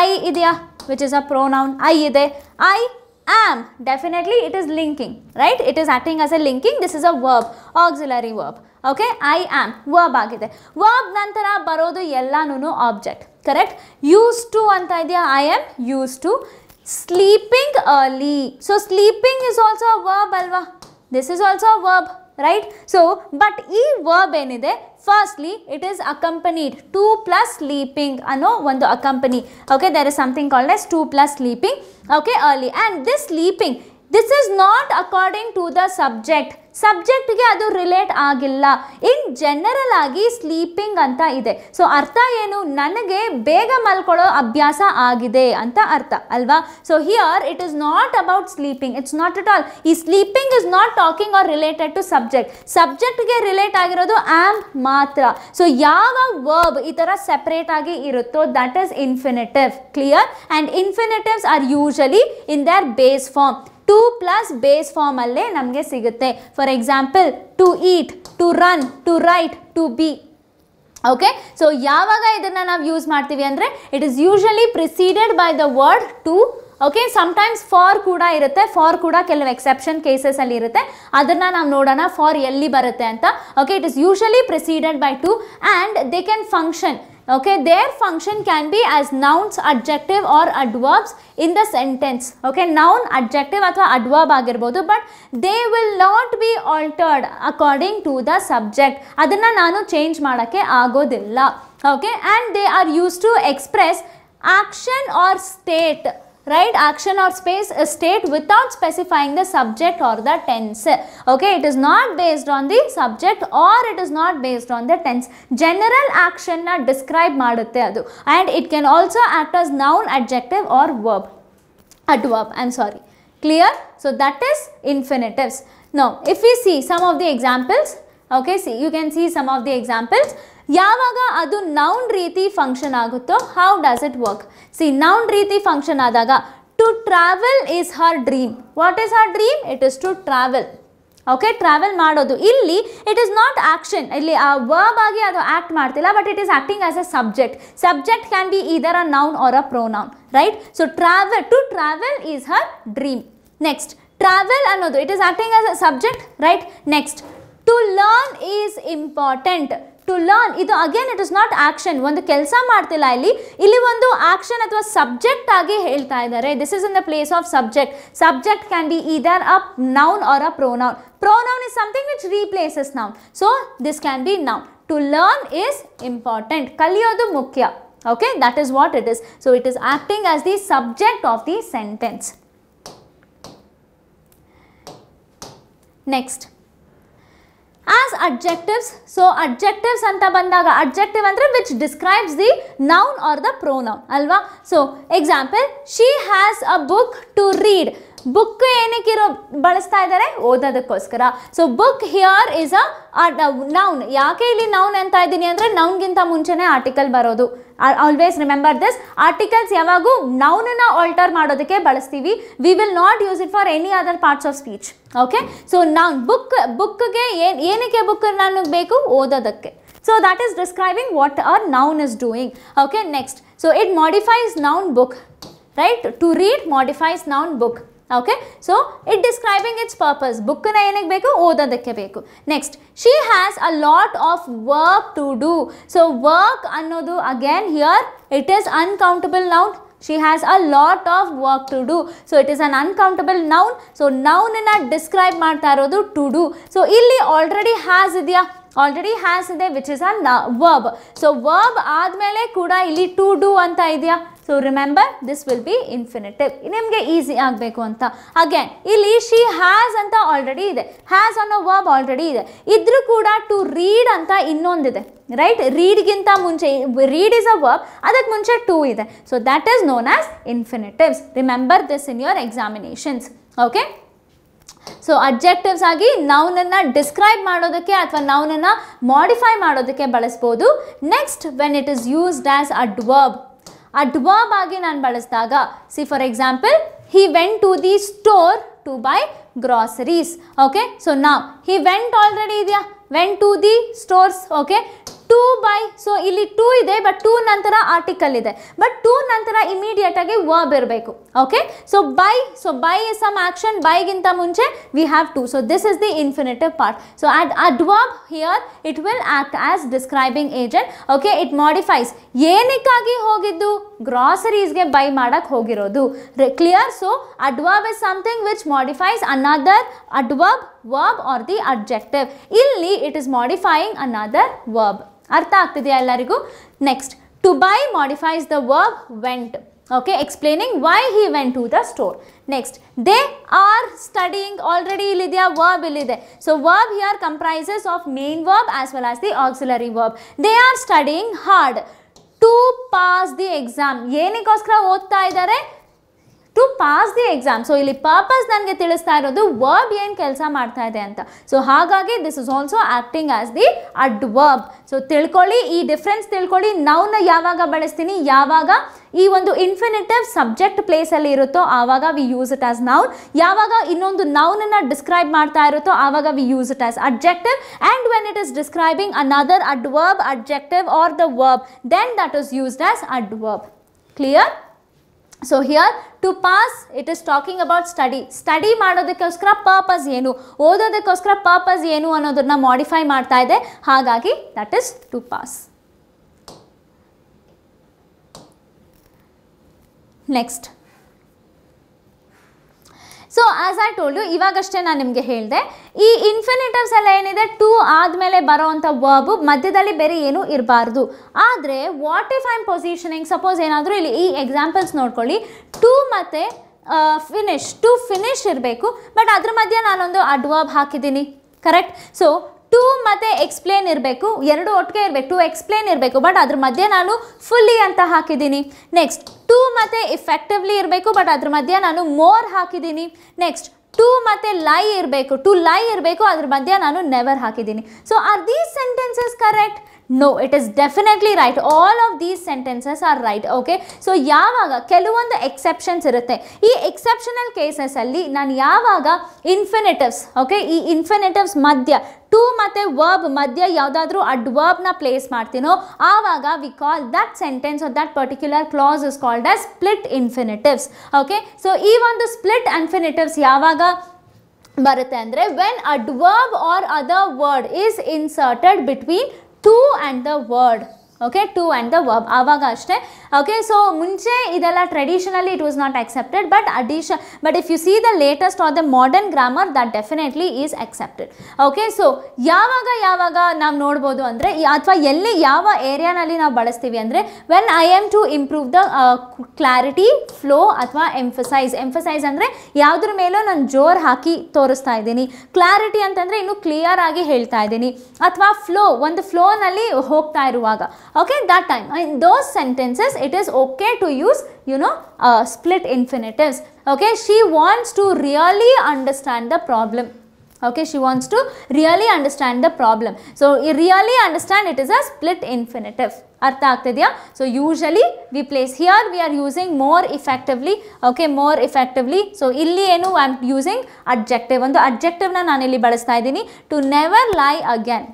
I ಇದೆಯಾ, which is a pronoun, I ಇದೆ, I am, definitely it is linking, right? It is acting as a linking. This is a verb, auxiliary verb. Okay, I am verb ಆಗಿದೆ. verb ನಂತರ ಬರೋದು ಎಲ್ಲಾನು object, correct? used to ಅಂತ ಇದೆಯಾ, I am used to. sleeping early, so sleeping is also a verb alva, this is also a verb, right? So but ಈ verb ಏನಿದೆ, firstly it is accompanied, to plus sleeping ಅನ್ನೋ ಒಂದು accompany. Okay, there is something called as to plus sleeping. Okay, early, and this sleeping, this is not according to the subject. ಸಬ್ಜೆಕ್ಟ್ಗೆ ಅದು relate ಆಗಿಲ್ಲ. In general ಆಗಿ sleeping ಅಂತ ಇದೆ. So ಅರ್ಥ ಏನು, ನನಗೆ ಬೇಗ ಮಲ್ಕೊಳ್ಳೋ ಅಭ್ಯಾಸ ಆಗಿದೆ ಅಂತ ಅರ್ಥ ಅಲ್ವಾ? So here it is not about sleeping, it's not at all. ಈ sleeping is not talking or related to subject. ಸಬ್ಜೆಕ್ಟ್ಗೆ ರಿಲೇಟ್ ಆಗಿರೋದು ಆಮ್ ಮಾತ್ರ. ಸೊ ಯಾವ ವರ್ಬ್ ಈ ಥರ ಸೆಪರೇಟ್ ಆಗಿ ಇರುತ್ತೋ that is infinitive. Clear? And infinitives are usually in their base form. To plus base form ಅಲ್ಲೇ ನಮಗೆ ಸಿಗುತ್ತೆ. For example, to eat, to run, to write, to be. Okay, so ಯಾವಾಗ ಇದನ್ನು ನಾವು ಯೂಸ್ ಮಾಡ್ತೀವಿ ಅಂದರೆ it is usually preceded by the word to. Okay, sometimes for ಕೂಡ ಇರುತ್ತೆ. ಫಾರ್ ಕೂಡ ಕೆಲವು ಎಕ್ಸೆಪ್ಷನ್ ಕೇಸಸಲ್ಲಿ ಇರುತ್ತೆ. ಅದನ್ನು ನಾವು ನೋಡೋಣ ಫಾರ್ ಎಲ್ಲಿ ಬರುತ್ತೆ ಅಂತ. Okay, it is usually preceded by to and they can function. Okay, their function can be as nouns, adjective or adverbs in the sentence. Okay, noun, adjective ಅಥವಾ adverb ಆಗಿರ್ಬೋದು, but they will not be altered according to the subject. ಅದನ್ನು ನಾನು change ಮಾಡೋಕ್ಕೆ ಆಗೋದಿಲ್ಲ. Okay, and they are used to express action or state, right? Action or state without specifying the subject or the tense. Okay, it is not based on the subject or it is not based on the tense. General action na describe ಮಾಡುತ್ತೆ ಅದು, and it can also act as noun, adjective or adverb. I'm sorry. Clear? So that is infinitives. Now if we see some of the examples, okay, see, you can see some of the examples. ಯಾವಾಗ ಅದು noun ರೀತಿ function ಆಗುತ್ತೋ, how does it work? See, noun ರೀತಿ function ಆದಾಗ to travel is her dream. What is her dream? It is to travel. Okay, travel ಮಾಡೋದು. ಇಲ್ಲಿ it is not action, ಇಲ್ಲಿ ಆ ವರ್ಬ್ ಆಗಿ ಅದು ಆಕ್ಟ್ ಮಾಡ್ತಿಲ್ಲ, but it is acting as a subject. Subject can be either a noun or a pronoun, right? So travel, to travel is her dream. Next, travel ಅನ್ನೋದು it is acting as a subject, right? Next, to learn is important. To learn ಇದು again it is not action, ಒಂದು ಕೆಲಸ ಮಾಡ್ತಿಲ್ಲ ಇಲ್ಲಿ ಒಂದು action ಅಥವಾ subject ಆಗಿ ಹೇಳ್ತಾ ಇದ್ದಾರೆ. This is in the place of subject. Subject can be either a noun or a pronoun. Pronoun is something which replaces noun, so this can be noun. To learn is important, ಕಲಿಯೋದು ಮುಖ್ಯ. Okay, that is what it is. So it is acting as the subject of the sentence. Next, as adjectives. So adjectives anta bandaga, adjective andre which describes the noun or the pronoun alva. So example, she has a book to read. Book ಏನಕ್ಕೆ ಬಳಸ್ತಾ ಇದ್ದಾರೆ? ಓದೋದಕ್ಕೋಸ್ಕರ. So book here is a noun. ಯಾಕೆ ಇಲ್ಲಿ noun ಅಂತ ಇದ್ದೀನಿ ಅಂದರೆ ನೌನ್ಗಿಂತ ಮುಂಚೆನೇ ಆರ್ಟಿಕಲ್ ಬರೋದು. Always remember this. ಆರ್ಟಿಕಲ್ಸ್ ಯಾವಾಗೂ ನೌನನ್ನ ಆಲ್ಟರ್ ಮಾಡೋದಕ್ಕೆ ಬಳಸ್ತೀವಿ. We will not use it for any other parts of speech. Okay, so noun ಬುಕ್ಗೆ ಏನಕ್ಕೆ ಬುಕ್ ನನಗೆ ಬೇಕು? ಓದೋದಕ್ಕೆ. So that is describing what a noun is doing. Okay, next. So it modifies noun book, right? To read modifies noun book. Okay, so it describing its purpose. Book na enik beku? Odadakke beku. Next, she has a lot of work to do. So work annodu again here it is uncountable noun. She has a lot of work to do. So it is an uncountable noun. So noun na describe ಮಾಡ್ತಾ ಇರೋದು to do. So ಇಲ್ಲಿ already has ಇದೆಯಾ? Already has ಇದೆ, which is a verb. So verb ಆದ್ಮೇಲೆ ಕೂಡ ಇಲ್ಲಿ to do ಅಂತ ಇದೆಯಾ? So remember, this will be infinitive. ನಿಮಗೆ ಈಸಿ ಆಗಬೇಕು ಅಂತ. ಅಗೇನ್ ಇಲ್ಲಿ she has ಅಂತ ಆಲ್ರೆಡಿ ಇದೆ, has ಅನ್ನೋ verb ಆಲ್ರೆಡಿ ಇದೆ. ಇದ್ರೂ ಕೂಡ to read ಅಂತ ಇನ್ನೊಂದಿದೆ, ರೈಟ್? ರೀಡ್ಗಿಂತ ಮುಂಚೆ, read is a verb, ಅದಕ್ಕೆ ಮುಂಚೆ to ಇದೆ. So that is known as infinitives. Remember this in your examinations. Okay? So adjectives ಆಗಿ ನೌನನ್ನು ಡಿಸ್ಕ್ರೈಬ್ ಮಾಡೋದಕ್ಕೆ ಅಥವಾ ನೌನನ್ನು ಮಾಡಿಫೈ ಮಾಡೋದಕ್ಕೆ ಬಳಸ್ಬೋದು. Next, when it is used as adverb. Adverb ಆಗಿ ನಾನು ಬಳಸಿದಾಗ, C for example, he went to the store to buy groceries. Okay, so now he went already ಇದೆಯಾ? went to the stores. Okay, to buy. So ಇಲ್ಲಿ to ಇದೆ, but to ನಂತರ article ಇದೆ, but to ನಂತರ immediate ಆಗಿ verb ಇರಬೇಕು. Okay, so buy is some action, ಬೈಗಿಂತ ಮುಂಚೆ we have to. So this is the infinitive part. So adverb here it will act as describing agent. Okay, it modifies. ಏನಕ್ಕಾಗಿ ಹೋಗಿದ್ದು? ಗ್ರಾಸರೀಸ್ಗೆ buy ಮಾಡಕ್ಕೆ ಹೋಗಿರೋದು. Clear? So adverb is something which modifies another adverb, verb or the adjective. ಇಲ್ಲಿ it is modifying another verb. ಅರ್ಥ ಆಗ್ತಿದೆಯಾ ಎಲ್ಲರಿಗೂ? Next, to buy modifies the verb went. Okay, explaining why he went to the store. Next, they are studying. Already ಇಲ್ಲಿದೆಯಾ? verb ಇಲ್ಲಿದೆ. So verb here comprises of main verb as well as the auxiliary verb. They are studying hard to pass the exam. ಏನಕ್ಕೋಸ್ಕರ ಓದ್ತಾ ಇದ್ದಾರೆ? To pass the exam. So ಇಲ್ಲಿ purpose ನನಗೆ ತಿಳಿಸ್ತಾ ಇರೋದು verb ಏನು ಕೆಲಸ ಮಾಡ್ತಾ ಇದೆ ಅಂತ. ಸೊ ಹಾಗಾಗಿ this is also acting as the adverb. So ತಿಳ್ಕೊಳ್ಳಿ, ಈ ಡಿಫ್ರೆನ್ಸ್ ತಿಳ್ಕೊಳ್ಳಿ. ನೌನ ಯಾವಾಗ ಬಳಸ್ತೀನಿ? ಯಾವಾಗ ಈ ಒಂದು ಇನ್ಫಿನಿಟಿವ್ ಸಬ್ಜೆಕ್ಟ್ ಪ್ಲೇಸಲ್ಲಿ ಇರುತ್ತೋ ಆವಾಗ we use it as noun. ಯಾವಾಗ ಇನ್ನೊಂದು ನೌನನ್ನು ಡಿಸ್ಕ್ರೈಬ್ ಮಾಡ್ತಾ ಇರುತ್ತೋ ಆವಾಗ we use it as adjective. And when it is describing another adverb, adjective or the verb, then that is used as adverb. Clear? So here to pass it is talking about study. Study ಮಾಡೋದಕ್ಕೋಸ್ಕರ purpose ಏನು, ಓದೋದಕ್ಕೋಸ್ಕರ purpose ಏನು ಅನ್ನೋದನ್ನ modify ಮಾಡ್ತಾ ಇದೆ. ಹಾಗಾಗಿ that is to pass. Next, so as I told you, ಇವಾಗಷ್ಟೇ ನಾನು ನಿಮಗೆ ಹೇಳಿದೆ, ಈ ಇನ್ಫಿನಿಟಿವ್ಸ್ ಎಲ್ಲ ಏನಿದೆ ಟು ಆದಮೇಲೆ ಬರೋವಂಥ ವರ್ಬು ಮಧ್ಯದಲ್ಲಿ ಬೇರೆ ಏನೂ ಇರಬಾರ್ದು. ಆದರೆ what if I am positioning, suppose ಏನಾದರೂ ಇಲ್ಲಿ ಈ ಎಕ್ಸಾಂಪಲ್ಸ್ ನೋಡ್ಕೊಳ್ಳಿ, ಟು ಮತ್ತು ಫಿನಿಶ್, ಟು ಫಿನಿಶ್ ಇರಬೇಕು, ಬಟ್ ಅದ್ರ ಮಧ್ಯೆ ನಾನೊಂದು ಅಡ್ವರ್ಬ್ ಹಾಕಿದ್ದೀನಿ. ಕರೆಕ್ಟ್? ಸೊ ಟು ಮತ್ತು ಎಕ್ಸ್ಪ್ಲೇನ್ ಇರಬೇಕು, ಎರಡು ಒಟ್ಟಿಗೆ ಇರಬೇಕು. ಟು ಎಕ್ಸ್ಪ್ಲೇನ್ ಇರಬೇಕು, ಬಟ್ ಅದ್ರ ಮಧ್ಯೆ ನಾನು ಫುಲ್ಲಿ ಅಂತ ಹಾಕಿದ್ದೀನಿ. ನೆಕ್ಸ್ಟ್, ಟು ಮತ್ತು ಇಫೆಕ್ಟಿವ್ಲಿ ಇರಬೇಕು, ಬಟ್ ಅದ್ರ ಮಧ್ಯೆ ನಾನು ಮೋರ್ ಹಾಕಿದ್ದೀನಿ. ನೆಕ್ಸ್ಟ್, ಟು ಮತ್ತು ಲೈ ಇರಬೇಕು, ಟು ಲೈ ಇರಬೇಕು, ಅದ್ರ ಮಧ್ಯೆ ನಾನು ನೆವರ್ ಹಾಕಿದ್ದೀನಿ. So are these sentences correct? No, it is definitely right. All of these sentences are right. Okay, so ಯಾವಾಗ ಕೆಲವೊಂದು ಎಕ್ಸೆಪ್ಷನ್ಸ್ ಇರುತ್ತೆ, ಈ ಎಕ್ಸೆಪ್ಷನಲ್ ಕೇಸಸ್ ಅಲ್ಲಿ ನಾನು ಯಾವಾಗ ಇನ್ಫಿನಿಟಿವ್ಸ್, ಓಕೆ, ಈ ಇನ್ಫಿನಿಟಿವ್ಸ್ ಮಧ್ಯ ಟು ಮತ್ತು ವರ್ಬ್ ಮಧ್ಯ ಯಾವುದಾದ್ರೂ ಅಡ್ವರ್ಬ್ನ ಪ್ಲೇಸ್ ಮಾಡ್ತೀನೋ ಆವಾಗ we call that sentence or that particular class is called as split infinitives. Okay, so ಈ ಒಂದು ಸ್ಪ್ಲಿಟ್ ಇನ್ಫಿನಿಟಿವ್ಸ್ ಯಾವಾಗ ಬರುತ್ತೆ ಅಂದರೆ when adverb or other word is inserted between to and the word. Okay, to and the verb ಆವಾಗ ಅಷ್ಟೇ. Okay, so ಮುಂಚೆ ಇದೆಲ್ಲ traditionally it was not accepted, but if you see the latest or the modern grammar, that definitely is accepted. Okay, so ಯಾವಾಗ ನಾವು ನೋಡ್ಬೋದು ಅಂದರೆ ಅಥವಾ ಎಲ್ಲಿ ಯಾವ ಏರಿಯಾನಲ್ಲಿ ನಾವು ಬಳಸ್ತೀವಿ ಅಂದರೆ when I am to improve the clarity, flow ಅಥವಾ ಎಂಫಸೈಸ್ ಅಂದರೆ ಯಾವುದ್ರ ಮೇಲೂ ನಾನು ಜೋರು ಹಾಕಿ ತೋರಿಸ್ತಾ ಇದ್ದೀನಿ, ಕ್ಲಾರಿಟಿ ಅಂತಂದರೆ ಇನ್ನೂ ಕ್ಲಿಯರ್ ಆಗಿ ಹೇಳ್ತಾ ಇದ್ದೀನಿ, ಅಥವಾ ಒಂದು ಫ್ಲೋನಲ್ಲಿ ಹೋಗ್ತಾ ಇರುವಾಗ, okay, that time in those sentences it is okay to use split infinitives. Okay, she wants to really understand the problem. Okay, she wants to really understand the problem. So really understand, it is a split infinitive. ಅರ್ಥ ಆಗ್ತಿದೆಯಾ? So usually we place here we are using more effectively. Okay, more effectively. So ಇಲ್ಲಿ ಏನು I am using adjective, ಒಂದು ಅಡ್ಜೆಕ್ಟಿವ್ನ ನಾನಿಲ್ಲಿ ಬಳಸ್ತಾ ಇದ್ದೀನಿ, to never ಲೈ again.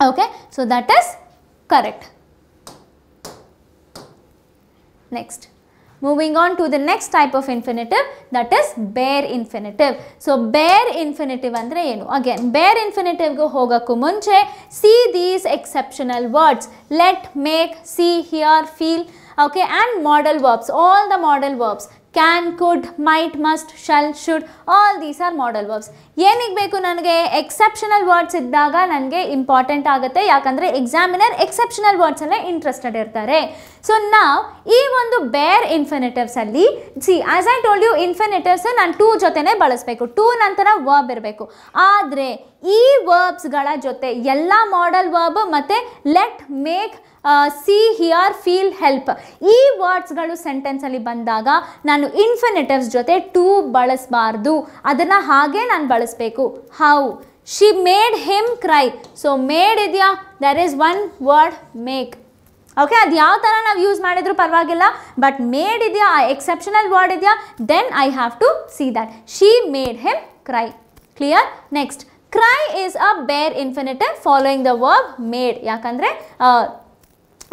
Okay, so that is correct. Next, moving on to the next type of infinitive, that is bare infinitive. So bare infinitive andre enu? Again, bare infinitive go hogaku munche see these exceptional words: let, make, see, hear, feel. Okay, and modal verbs, all the modal verbs, can, could, might, must, shall, should, all these are modal verbs. ಏನಿಗೆ ಬೇಕು ನನಗೆ? Exceptional words ಇದ್ದಾಗ ನನಗೆ important ಆಗುತ್ತೆ, ಯಾಕಂದರೆ examiner exceptional ವರ್ಡ್ಸಲ್ಲೇ interested ಇರ್ತಾರೆ. So ನಾವು ಈ ಒಂದು ಬೇರ್ ಇನ್ಫಿನಿಟಿವ್ಸಲ್ಲಿ as I told you, infinitives ನಾನು ಟೂ ಜೊತೆನೇ ಬಳಸಬೇಕು, ಟೂ ನಂತರ ವರ್ಬ್ ಇರಬೇಕು. ಆದರೆ ಈ ವರ್ಬ್ಸ್ಗಳ ಜೊತೆ ಎಲ್ಲ ಮಾಡಲ್ ವರ್ಬ್ ಮತ್ತು let, make, C, here, feel, help ಈ ವರ್ಡ್ಸ್ಗಳು ಸೆಂಟೆನ್ಸಲ್ಲಿ ಬಂದಾಗ ನಾನು ಇನ್ಫಿನಿಟಿವ್ಸ್ ಜೊತೆ ಟು ಬಳಸಬಾರ್ದು, ಅದನ್ನು ಹಾಗೆ ನಾನು ಬಳಸಬೇಕು. How? She made him cry. So made ಇದೆಯಾ, there is one word make. Okay, ಅದು ಯಾವ ಥರ ನಾವು ಯೂಸ್ ಮಾಡಿದ್ರು ಪರವಾಗಿಲ್ಲ, ಬಟ್ ಮೇಡ್ ಇದೆಯಾ, ಆ ಎಕ್ಸೆಪ್ಷನಲ್ ವರ್ಡ್ ಇದೆಯಾ, then I have to see that she made him cry. Clear? Next, cry is a bare infinitive following the verb made, ಯಾಕಂದರೆ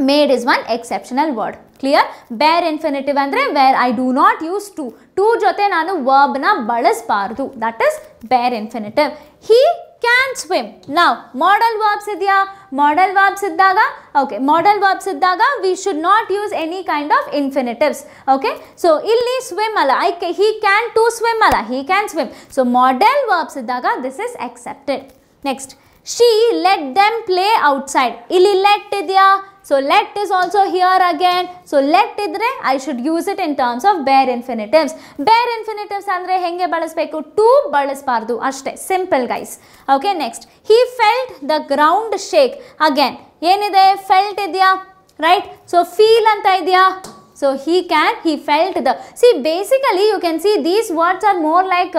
made is one exceptional word. Clear? Bare infinitive andre where I do not use to ಜೊತೆ ನಾನು verb ನ ಬಳಸಬಾರದು, that is bare infinitive. He can swim. Now modal verbs ಇದೆಯಾ? modal verbs ಇದ್ದಾಗ, okay, modal verbs ಇದ್ದಾಗ we should not use any kind of infinitives. Okay, so ಇಲ್ಲಿ swim ಅಲ್ಲ, he can to swim ಅಲ್ಲ, he can swim. So modal verbs ಇದ್ದಾಗ this is accepted. Next, she let them play outside. ಇಲ್ಲಿ let ಇದೆಯಾ? So let is also here again. So let idre I should use it in terms of bare infinitives. Bare infinitives andre henge balasbeku, to balasbardu ashte. Simple guys. Okay, next, he felt the ground shake. Again yenide felt idya, right? So feel anta idya. So he felt the, see basically you can see these words are more like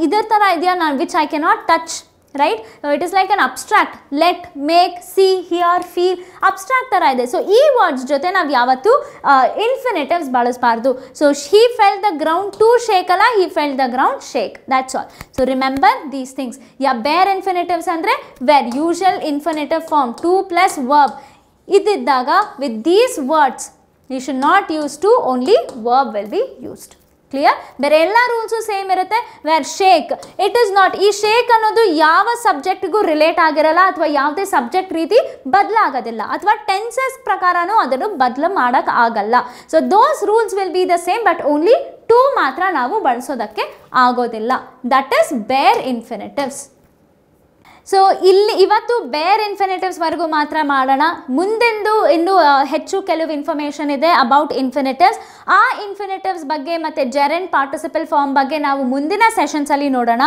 idar tara idya which I cannot touch. Right? So it is like an abstract. Let, make, see, hear, feel, abstract ತರ ಇದೆ. So ಈ words ಜೊತೆ ನಾವು ಯಾವತ್ತು ಇನ್ಫಿನಿಟಿವ್ಸ್ ಬಳಸಬಾರ್ದು. So he felt the ground to shake ಅಲ್ಲ, he felt the ground shake. That's all. So remember these things. bare infinitives ಅಂದರೆ where usual infinitive form to plus verb ಇದ್ದಿದ್ದಾಗ with these words you should not use to, only verb will be used. Clear? ಬೇರೆ ಎಲ್ಲ rules same ಇರುತ್ತೆ. Where shake, it is not, ಈ shake ಅನ್ನೋದು ಯಾವ ಸಬ್ಜೆಕ್ಟ್ಗೂ relate ಆಗಿರಲ್ಲ, ಅಥವಾ ಯಾವುದೇ ಸಬ್ಜೆಕ್ಟ್ ರೀತಿ ಬದಲಾಗೋದಿಲ್ಲ, ಅಥವಾ ಟೆನ್ಸಸ್ ಪ್ರಕಾರನೂ ಅದನ್ನು ಬದಲು ಮಾಡೋಕ್ಕೆ ಆಗಲ್ಲ. So those rules will be the same, but only to ಮಾತ್ರ ನಾವು ಬಳಸೋದಕ್ಕೆ ಆಗೋದಿಲ್ಲ. ದಟ್ ಈಸ್ ಬೇರ್ ಇನ್ಫಿನಿಟಿವ್ಸ್. ಸೊ ಇಲ್ಲಿ ಇವತ್ತು ಬೇರ್ ಇನ್ಫಿನಿಟಿವ್ಸ್ವರೆಗೂ ಮಾತ್ರ ಮಾಡೋಣ. ಮುಂದೆಂದು ಇನ್ನೂ ಹೆಚ್ಚು ಕೆಲವು ಇನ್ಫಾರ್ಮೇಷನ್ ಇದೆ ಅಬೌಟ್ ಇನ್ಫಿನಿಟಿವ್ಸ್. ಆ ಇನ್ಫಿನಿಟಿವ್ಸ್ ಬಗ್ಗೆ ಮತ್ತು ಜೆರೆಂಡ್ ಪಾರ್ಟಿಸಿಪಲ್ ಫಾರ್ಮ್ ಬಗ್ಗೆ ನಾವು ಮುಂದಿನ ಸೆಷನ್ಸಲ್ಲಿ ನೋಡೋಣ.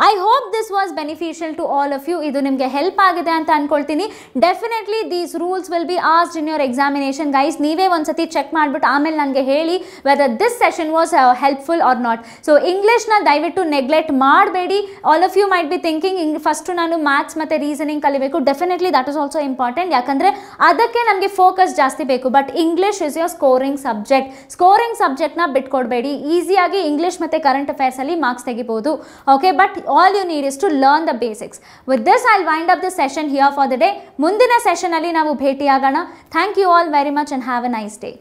I hope this was beneficial to all of you. ಇದು ನಿಮಗೆ ಹೆಲ್ಪ್ ಆಗಿದೆ ಅಂತ ಅಂದ್ಕೊಳ್ತೀನಿ. Definitely these rules will be asked in your examination guys. ನೀವೇ ಒಂದ್ಸತಿ ಚೆಕ್ ಮಾಡಿಬಿಟ್ಟು ಆಮೇಲೆ ನನಗೆ ಹೇಳಿ whether this session was helpful or not. So ಇಂಗ್ಲೀಷ್ನ ದಯವಿಟ್ಟು ನೆಗ್ಲೆಕ್ಟ್ ಮಾಡಬೇಡಿ. All of you might be thinking first ನಾನು ಮ್ಯಾಥ್ಸ್ ಮತ್ತು ರೀಸನಿಂಗ್ ಕಲಿಬೇಕು, definitely that is also important. ಯಾಕಂದರೆ ಅದಕ್ಕೆ ನಮಗೆ ಫೋಕಸ್ ಜಾಸ್ತಿ ಬೇಕು. But English is your scoring subject. Scoring ಸಬ್ಜೆಕ್ಟ್ನ ಬಿಟ್ಕೊಡ್ಬೇಡಿ. ಈಸಿಯಾಗಿ ಇಂಗ್ಲೀಷ್ ಮತ್ತು ಕರೆಂಟ್ ಅಫೇರ್ಸಲ್ಲಿ ಮಾರ್ಕ್ಸ್ ತೆಗಿಬೋದು. Okay, but all you need is to learn the basics. With this I wind up the session here for the day. ಮುಂದಿನ ಸೆಷನಲ್ಲಿ ನಾವು ಭೇಟಿಯಾಗೋಣ. Thank you all very much and have a nice day.